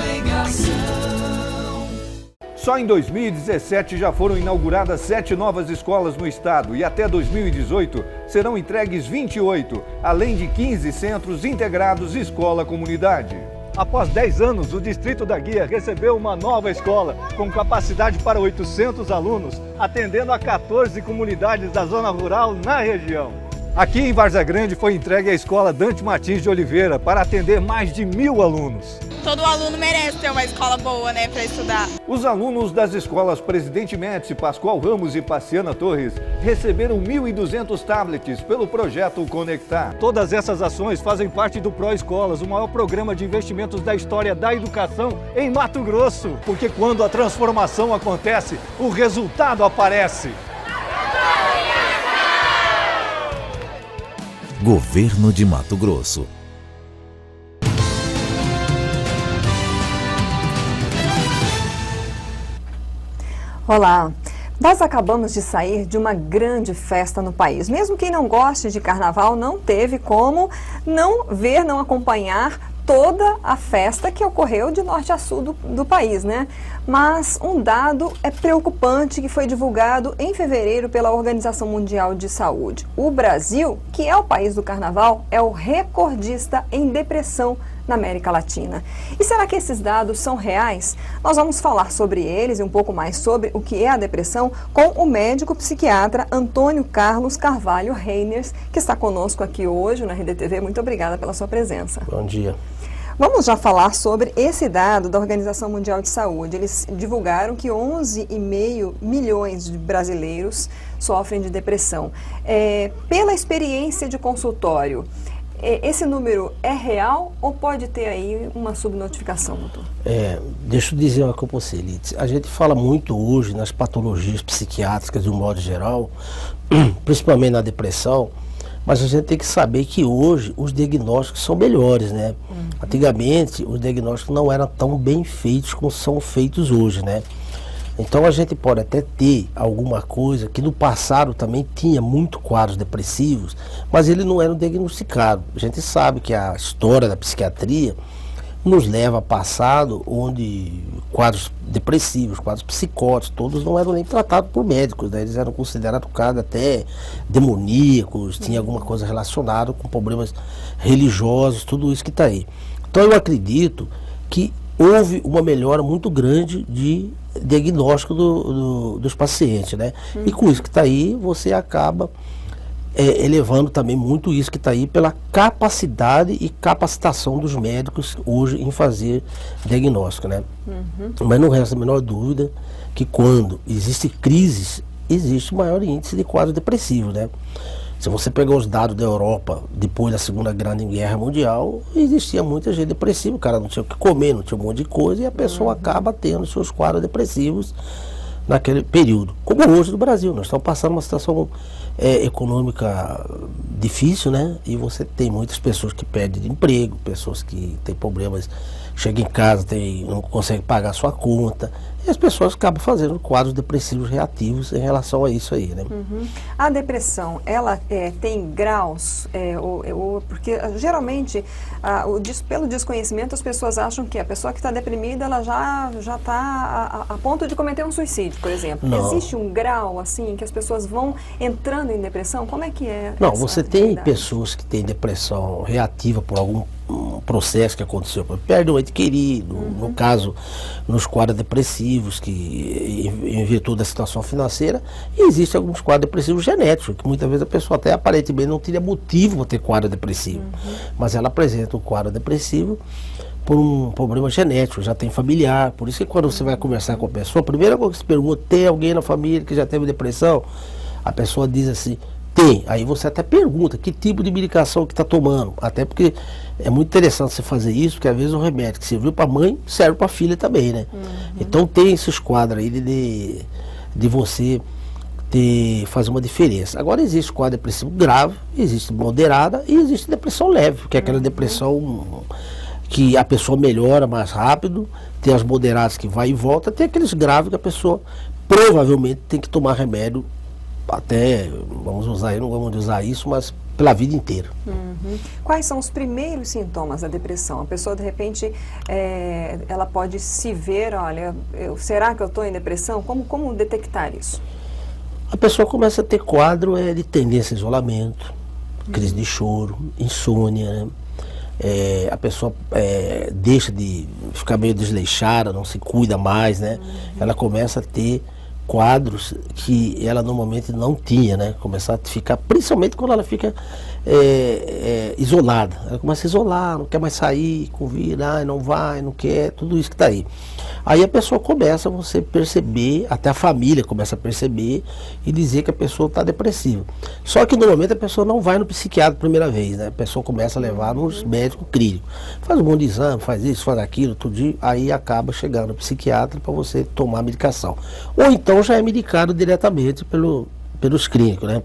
em ação. Só em 2017 já foram inauguradas 7 novas escolas no estado e até 2018 serão entregues 28, além de 15 centros integrados escola-comunidade. Após 10 anos, o Distrito da Guia recebeu uma nova escola com capacidade para 800 alunos, atendendo a 14 comunidades da zona rural na região. Aqui em Várzea Grande foi entregue a escola Dante Martins de Oliveira para atender mais de 1000 alunos. Todo aluno merece ter uma escola boa, né, para estudar. Os alunos das escolas Presidente Médici, Pascoal Ramos e Paciana Torres receberam 1.200 tablets pelo projeto Conectar. Todas essas ações fazem parte do Pro Escolas, o maior programa de investimentos da história da educação em Mato Grosso. Porque quando a transformação acontece, o resultado aparece. Governo de Mato Grosso. Olá! Nós acabamos de sair de uma grande festa no país. Mesmo quem não goste de carnaval não teve como não ver, não acompanhar toda a festa que ocorreu de norte a sul do país, né? Mas um dado é preocupante que foi divulgado em fevereiro pela Organização Mundial de Saúde. O Brasil, que é o país do carnaval, é o recordista em depressão na América Latina. E será que esses dados são reais? Nós vamos falar sobre eles e um pouco mais sobre o que é a depressão com o médico psiquiatra Antônio Carlos Carvalho Reiners, que está conosco aqui hoje na RedeTV. Muito obrigada pela sua presença. Bom dia. Vamos já falar sobre esse dado da Organização Mundial de Saúde. Eles divulgaram que 11,5 milhões de brasileiros sofrem de depressão. Pela experiência de consultório, esse número é real ou pode ter aí uma subnotificação, doutor? Deixa eu dizer uma coisa para você, Lides. A gente fala muito hoje nas patologias psiquiátricas de um modo geral, principalmente na depressão, mas a gente tem que saber que hoje os diagnósticos são melhores, né? Antigamente os diagnósticos não eram tão bem feitos como são feitos hoje, né? Então a gente pode até ter alguma coisa que no passado também tinha muito quadros depressivos, mas eles não eram diagnosticados. A gente sabe que a história da psiquiatria nos leva a passado onde quadros depressivos, quadros psicóticos, todos não eram nem tratados por médicos, né? Eles eram considerados casos até demoníacos, tinha alguma coisa relacionada com problemas religiosos, tudo isso que está aí. Então eu acredito que houve uma melhora muito grande de diagnóstico dos pacientes, né? E com isso que está aí, você acaba elevando também muito isso que está aí pela capacidade e capacitação dos médicos hoje em fazer diagnóstico, né? Mas não resta a menor dúvida que quando existe crises, existe maior índice de quadros depressivos, né? Se você pegar os dados da Europa, depois da Segunda Grande Guerra Mundial, existia muita gente depressiva, o cara não tinha o que comer, não tinha um monte de coisa, e a pessoa acaba tendo seus quadros depressivos naquele período. Como hoje no Brasil, nós estamos passando uma situação econômica difícil, né? E você tem muitas pessoas que perdem de emprego, pessoas que têm problemas, chegam em casa, não conseguem pagar a sua conta, e as pessoas acabam fazendo quadros depressivos reativos em relação a isso aí, né? A depressão, ela tem graus, porque geralmente, pelo desconhecimento, as pessoas acham que a pessoa que está deprimida, ela já está a ponto de cometer um suicídio, por exemplo. Não. Existe um grau, assim, que as pessoas vão entrando em depressão? Como é que é? Não, você tem pessoas que têm depressão reativa por algum processo que aconteceu, perde um ente querido, no caso, nos quadros depressivos, que em virtude da situação financeira, e existem alguns quadros depressivos genéticos, que muitas vezes a pessoa até aparentemente não teria motivo para ter quadro depressivo, mas ela apresenta um quadro depressivo por um problema genético, já tem familiar. Por isso que quando você vai conversar com a pessoa, a primeira coisa que você pergunta: tem alguém na família que já teve depressão? A pessoa diz assim: tem. Aí você até pergunta que tipo de medicação que está tomando, até porque é muito interessante você fazer isso, porque às vezes o remédio que serviu para a mãe serve para a filha também, né? Então tem esses quadros aí de você fazer uma diferença. Agora existe quadro depressivo grave, existe moderada e existe depressão leve, que é aquela depressão que a pessoa melhora mais rápido, tem as moderadas que vai e volta, tem aqueles graves que a pessoa provavelmente tem que tomar remédio, até, não vamos usar isso, mas pela vida inteira. Quais são os primeiros sintomas da depressão? A pessoa, de repente, ela pode se ver, olha, será que eu estou em depressão? Como detectar isso? A pessoa começa a ter quadro de tendência a isolamento, crise de choro, insônia, né? A pessoa deixa de ficar meio desleixada, não se cuida mais, né? Ela começa a ter quadros que ela normalmente não tinha, né? Começar a ficar, principalmente quando ela fica isolada. Ela começa a isolar, não quer mais sair, convida, não vai, não quer, tudo isso que está aí. Aí a pessoa começa a você perceber, até a família começa a perceber e dizer que a pessoa está depressiva. Só que normalmente a pessoa não vai no psiquiatra a primeira vez, né? A pessoa começa a levar nos médicos clínicos. Faz um monte de exame, faz isso, faz aquilo, tudo dia, aí acaba chegando no psiquiatra para você tomar a medicação. Ou então já é medicado diretamente pelos clínicos, né?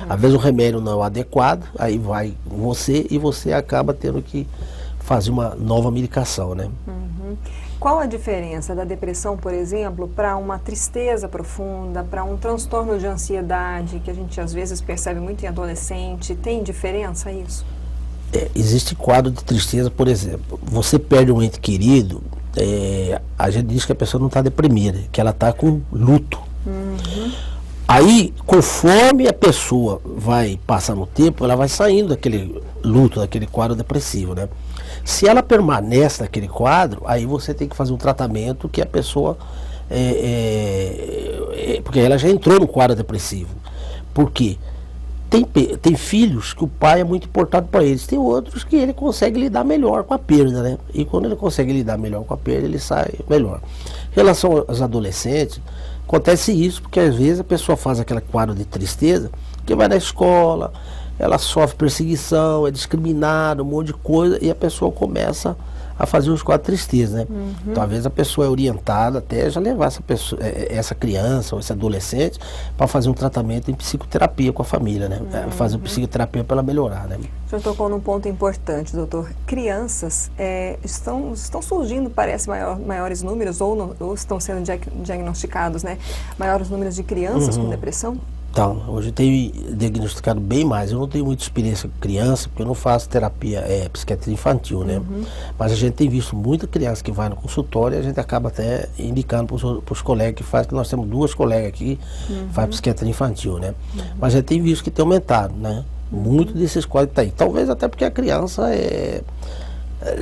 Às vezes o remédio não é o adequado, aí vai você e você acaba tendo que fazer uma nova medicação, né? Qual a diferença da depressão, por exemplo, para uma tristeza profunda, para um transtorno de ansiedade, que a gente às vezes percebe muito em adolescente? Tem diferença isso? Existe quadro de tristeza, por exemplo, você perde um ente querido, a gente diz que a pessoa não está deprimida, que ela está com luto. Aí, conforme a pessoa vai passando o tempo, ela vai saindo daquele luto, daquele quadro depressivo, né? Se ela permanece naquele quadro, aí você tem que fazer um tratamento que a pessoa... porque ela já entrou no quadro depressivo. Por quê? Tem filhos que o pai é muito importante para eles, tem outros que ele consegue lidar melhor com a perda, né? E quando ele consegue lidar melhor com a perda, ele sai melhor. Em relação aos adolescentes, acontece isso porque às vezes a pessoa faz aquele quadro de tristeza, que vai na escola, ela sofre perseguição, é discriminada, um monte de coisa, e a pessoa começa a fazer os quadros de tristeza, né? Então, às vezes a pessoa é orientada até já levar essa criança ou esse adolescente para fazer um tratamento em psicoterapia com a família, né? Fazer uma psicoterapia para ela melhorar, né? O senhor tocou num ponto importante, doutor. Crianças estão surgindo, parece, maiores números, ou estão sendo diagnosticados, né? Maiores números de crianças com depressão? Então, hoje eu tenho diagnosticado bem mais. Eu não tenho muita experiência com criança, porque eu não faço terapia psiquiatria infantil, né? Mas a gente tem visto muita criança que vai no consultório e a gente acaba até indicando para os colegas que fazem, que nós temos 2 colegas aqui que fazem psiquiatria infantil, né? Mas a gente tem visto que tem aumentado, né? Muito desses quadros está aí. Talvez até porque a criança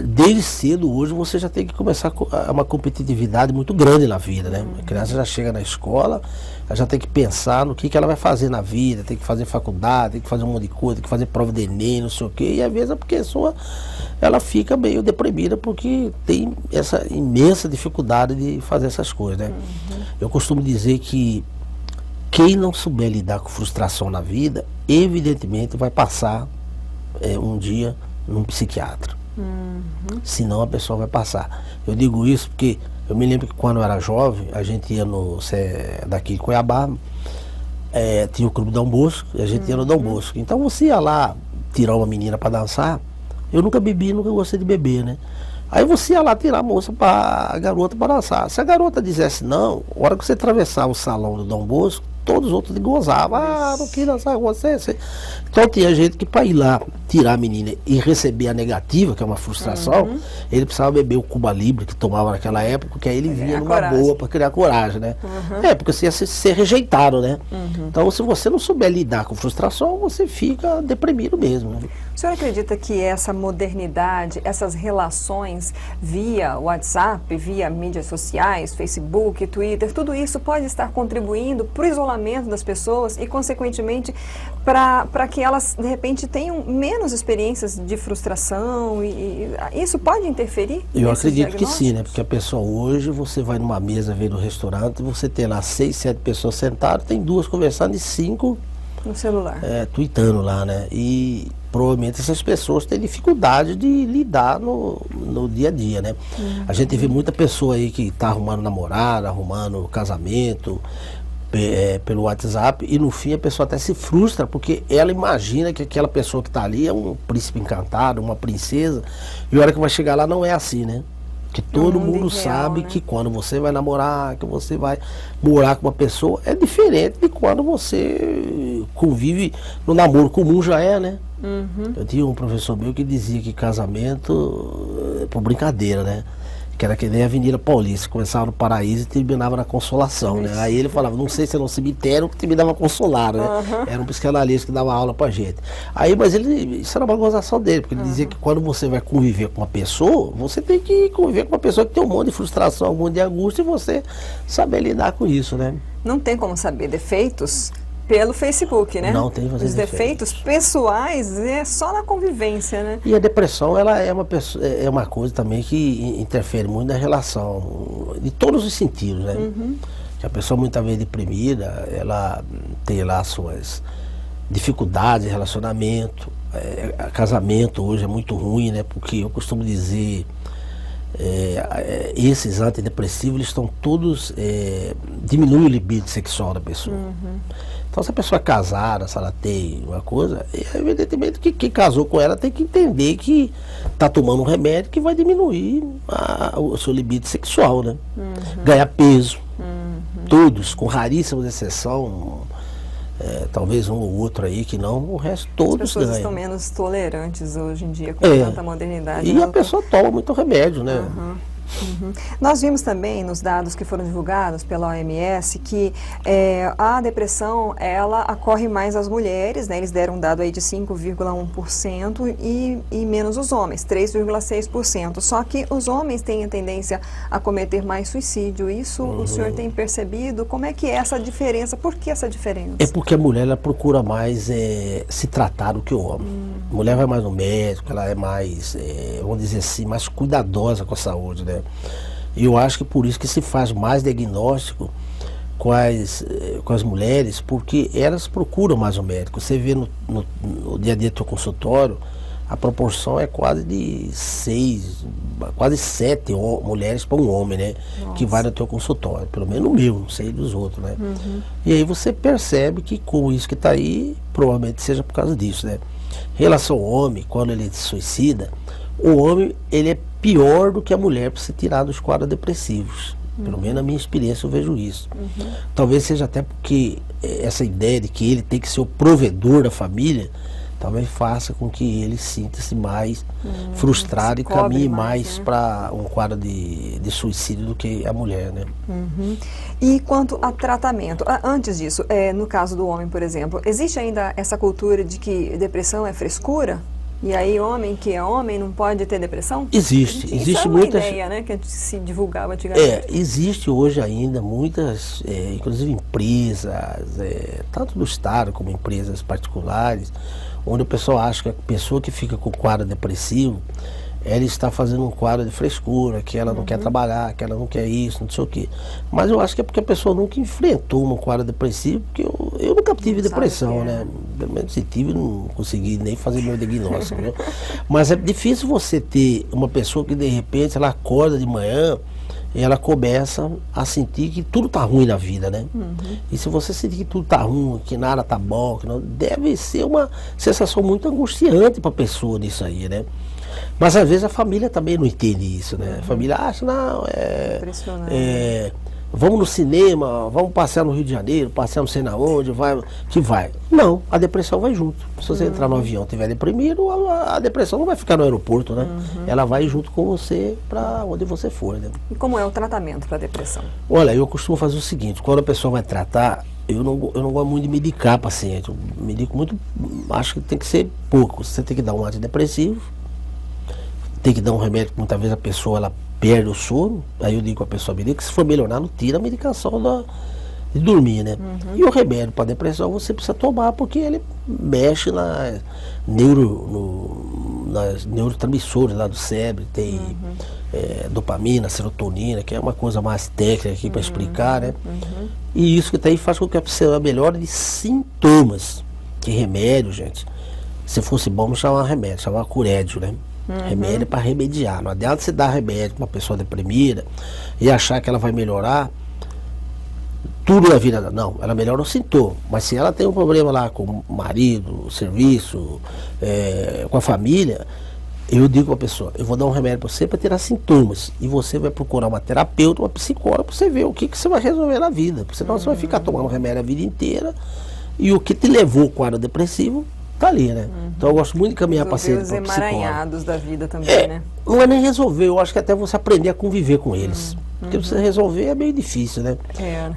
desde cedo hoje você já tem que começar uma competitividade muito grande na vida, né? A criança já chega na escola, ela já tem que pensar no que ela vai fazer na vida, tem que fazer faculdade, tem que fazer um monte de coisa, tem que fazer prova de Enem, não sei o quê, e às vezes a pessoa ela fica meio deprimida porque tem essa imensa dificuldade de fazer essas coisas, né? Eu costumo dizer que quem não souber lidar com frustração na vida, evidentemente vai passar um dia num psiquiatra. Senão a pessoa vai passar. Eu digo isso porque eu me lembro que quando eu era jovem, a gente ia daqui de Cuiabá, tinha o Clube Dom Bosco, e a gente ia no Dom Bosco. Então você ia lá tirar uma menina para dançar. Eu nunca bebi, nunca gostei de beber, né? Aí você ia lá tirar a garota para dançar. Se a garota dissesse não, a hora que você atravessava o salão do Dom Bosco, todos os outros gozavam. Não quis dançar com você. Então tinha gente que para ir lá tirar a menina e receber a negativa, que é uma frustração, ele precisava beber o Cuba Libre que tomava naquela época, porque aí ele vinha numa boa para criar coragem, né? Porque você ia ser rejeitado, né? Então se você não souber lidar com frustração, você fica deprimido mesmo, né? O senhor acredita que essa modernidade, essas relações via WhatsApp, via mídias sociais, Facebook, Twitter, tudo isso pode estar contribuindo para o isolamento das pessoas e, consequentemente, para que elas, de repente, tenham menos experiências de frustração e isso pode interferir? Eu acredito que sim, né? Porque a pessoa hoje, você vai numa mesa, vem no restaurante, você tem lá 6, 7 pessoas sentadas, tem 2 conversando e 5 no celular. Tweetando lá, né? E provavelmente essas pessoas têm dificuldade de lidar no dia a dia, né? A gente vê muita pessoa aí que está arrumando namorado, arrumando casamento pelo WhatsApp, e no fim a pessoa até se frustra porque ela imagina que aquela pessoa que está ali é um príncipe encantado, uma princesa, e a hora que vai chegar lá não é assim, né? Que todo mundo mundo ideal, sabe, né? que quando você vai namorar, que você vai morar com uma pessoa, é diferente de quando você convive no namoro comum, já é, né? Eu tinha um professor meu que dizia que casamento é por brincadeira, né? Que era que nem a Avenida Paulista, começava no Paraíso e terminava na Consolação, né? Aí ele falava, não sei se era um cemitério que terminava Consolar, né? Era um psicanalista que dava aula pra gente. Aí, mas isso era uma gozação dele, porque ele dizia que quando você vai conviver com uma pessoa, você tem que conviver com uma pessoa que tem um monte de frustração, um monte de angústia, e você saber lidar com isso, né? Não tem como saber defeitos pelo Facebook, né? Não tem que fazer Os defeitos pessoais é só na convivência, né? E a depressão, ela é uma coisa também que interfere muito na relação, de todos os sentidos, né? Que a pessoa muitas vezes deprimida, ela tem lá suas dificuldades de relacionamento, casamento hoje é muito ruim, né? Porque eu costumo dizer, esses antidepressivos, eles estão todos, diminuem o libido sexual da pessoa. Então, se a pessoa é casada, se ela tem uma coisa, evidentemente que quem casou com ela tem que entender que está tomando um remédio que vai diminuir o seu libido sexual, né? Ganhar peso. Todos, com raríssimas exceções, talvez um ou outro aí que não, o resto todos As pessoas ganham. estão menos tolerantes hoje em dia com tanta modernidade. E né? a pessoa toma muito remédio, né? Nós vimos também nos dados que foram divulgados pela OMS que a depressão, ela ocorre mais às mulheres, né? Eles deram um dado aí de 5,1% e menos os homens, 3,6%. Só que os homens têm a tendência a cometer mais suicídio. Isso o senhor tem percebido? Como é que é essa diferença? Por que essa diferença? É porque a mulher, ela procura mais se tratar do que o homem. A mulher vai mais no médico, ela é mais, vamos dizer assim, mais cuidadosa com a saúde, né? E eu acho que por isso que se faz mais diagnóstico com as mulheres, porque elas procuram mais o médico. Você vê no dia a dia do teu consultório, a proporção é quase de 6, quase 7 mulheres para um homem, né? Nossa. Que vai no teu consultório, pelo menos no meu, não sei dos outros, né? E aí você percebe que com isso que está aí, provavelmente seja por causa disso, né? Em relação ao homem, quando ele se suicida, o homem, ele é pior do que a mulher para se tirar dos quadros depressivos. Pelo menos na minha experiência eu vejo isso. Talvez seja até porque essa ideia de que ele tem que ser o provedor da família, talvez faça com que ele sinta-se mais frustrado e caminhe mais, né? para um quadro de suicídio do que a mulher, né? E quanto a tratamento, antes disso, no caso do homem, por exemplo, existe ainda essa cultura de que depressão é frescura? E aí homem que é homem não pode ter depressão? Existe Isso é uma muitas... ideia, né, que se divulgava antigamente. Existe hoje ainda muitas, inclusive empresas, tanto do Estado como empresas particulares, onde o pessoal acha que a pessoa que fica com quadro depressivo, ela está fazendo um quadro de frescura, que ela não quer trabalhar, que ela não quer isso, não sei o quê. Mas eu acho que é porque a pessoa nunca enfrentou um quadro depressivo, porque eu nunca tive depressão, né? Pelo menos se tive, não consegui nem fazer meu diagnóstico, né? Mas é difícil você ter uma pessoa que de repente ela acorda de manhã e ela começa a sentir que tudo tá ruim na vida, né? E se você sentir que tudo tá ruim, que nada tá bom, que não, deve ser uma sensação muito angustiante para a pessoa nisso aí, né? Mas às vezes a família também não entende isso, né? A família acha, não, vamos no cinema, vamos passear no Rio de Janeiro, passear não sei na onde, vai. Não, a depressão vai junto. Se você entrar no avião e estiver deprimido, a depressão não vai ficar no aeroporto, né? Ela vai junto com você para onde você for, né? E como é o tratamento para depressão? Olha, eu costumo fazer o seguinte, quando a pessoa vai tratar, eu não gosto muito de medicar paciente. Eu medico muito, acho que tem que ser pouco. Você tem que dar um antidepressivo, tem que dar um remédio que muitas vezes a pessoa ela perde o sono. Aí eu digo a pessoa que se for melhorar, não tira a medicação de dormir, né? E o remédio para depressão você precisa tomar, porque ele mexe nas neurotransmissores lá do cérebro. Tem dopamina, serotonina, que é uma coisa mais técnica aqui para explicar, né? E isso que tá aí faz com que a pessoa melhore de sintomas. Que remédio, gente, se fosse bom, não chamava remédio, chamava curédio, né? Remédio para remediar. Não adianta você dar remédio para uma pessoa deprimida e achar que ela vai melhorar tudo na vida dela. Não, ela melhora o sintoma. Mas se ela tem um problema lá com o marido, o serviço, com a família, eu digo para a pessoa, eu vou dar um remédio para você para tirar sintomas. E você vai procurar uma terapeuta, uma psicóloga, para você ver o que você vai resolver na vida. Porque senão você vai ficar tomando remédio a vida inteira. E o que te levou ao quadro depressivo tá ali, né? Então eu gosto muito de caminhar paciente para psicólogo. Os emaranhados da vida também, né? Não é nem resolver, eu acho que até você aprender a conviver com eles. Porque você resolver é meio difícil, né?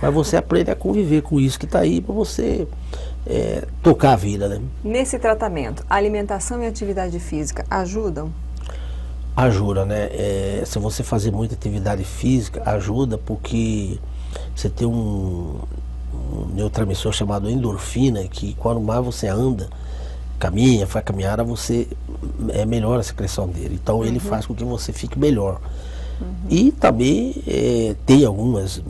Mas você aprende a conviver com isso que está aí para você tocar a vida, né? Nesse tratamento, alimentação e atividade física ajudam? Ajuda, né? Se você fazer muita atividade física, ajuda porque você tem um neurotransmissor chamado endorfina, que quanto mais você anda, caminha, faz caminhada, você melhora a secreção dele. Então ele faz com que você fique melhor. E também tem algumas,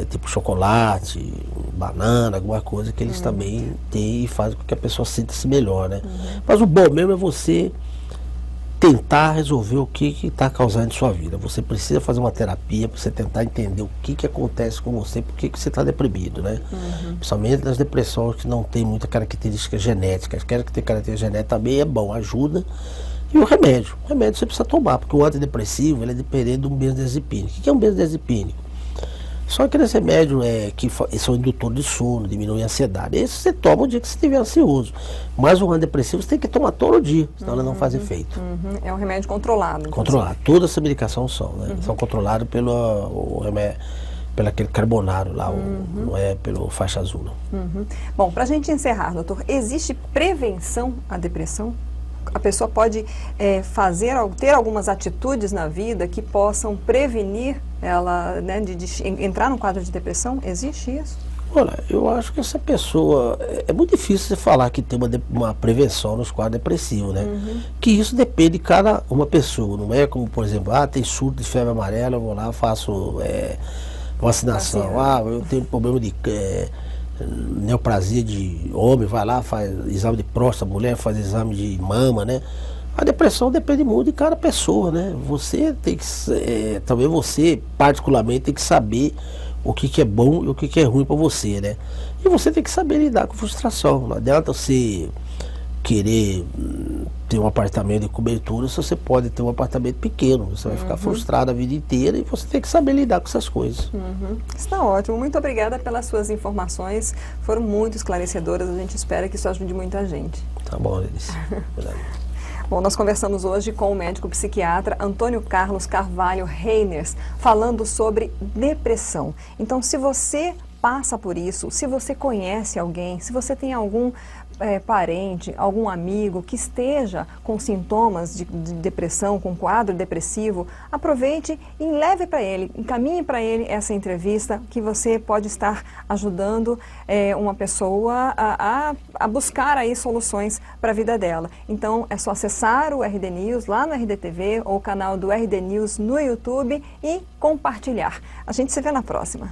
tipo chocolate, banana, alguma coisa que eles também têm e fazem com que a pessoa sinta-se melhor, né? Mas o bom mesmo é você tentar resolver o que está causando em sua vida. Você precisa fazer uma terapia para você tentar entender o que acontece com você, por que você está deprimido, né? Principalmente nas depressões que não tem muita característica genética. Aquela que tem característica genética também é bom, ajuda. E o remédio você precisa tomar, porque o antidepressivo ele é dependente de um benzodiazepínico. O que é um benzodiazepínico? Só aqueles remédios que são indutores de sono, diminuem a ansiedade. Esse você toma o dia que você estiver ansioso. Mas o antidepressivo você tem que tomar todo dia, senão ele não faz efeito. É um remédio controlado. Controlado. Toda essa medicação são, né? São controlados pelo aquele carbonário lá, não é pelo faixa azul. Bom, para a gente encerrar, doutor, existe prevenção à depressão? A pessoa pode ter algumas atitudes na vida que possam prevenir ela, né, de entrar num quadro de depressão? Existe isso? Olha, eu acho que essa pessoa... É muito difícil você falar que tem uma prevenção nos quadros depressivos, né? Que isso depende de cada uma pessoa, não é como, por exemplo, tem surto de febre amarela, eu vou lá, faço vacinação. Eu tenho problema de... neoplasia de homem, vai lá, faz exame de próstata, mulher faz exame de mama, né? A depressão depende muito de cada pessoa, né? Você tem que, talvez você particularmente tem que saber o que é bom e o que é ruim para você, né? E você tem que saber lidar com frustração. Não adianta você querer ter um apartamento de cobertura se você pode ter um apartamento pequeno. Você vai ficar frustrado a vida inteira e você tem que saber lidar com essas coisas. Está ótimo. Muito obrigada pelas suas informações. Foram muito esclarecedoras. A gente espera que isso ajude muita gente. Tá bom, Elis. Bom, nós conversamos hoje com o médico psiquiatra Antônio Carlos Carvalho Reiners, falando sobre depressão. Então, se você passa por isso, se você conhece alguém, se você tem algum parente, algum amigo que esteja com sintomas de depressão, com quadro depressivo, aproveite e leve para ele, encaminhe para ele essa entrevista que você pode estar ajudando uma pessoa a buscar aí soluções para a vida dela. Então é só acessar o RD News lá no RDTV ou o canal do RD News no YouTube e compartilhar. A gente se vê na próxima.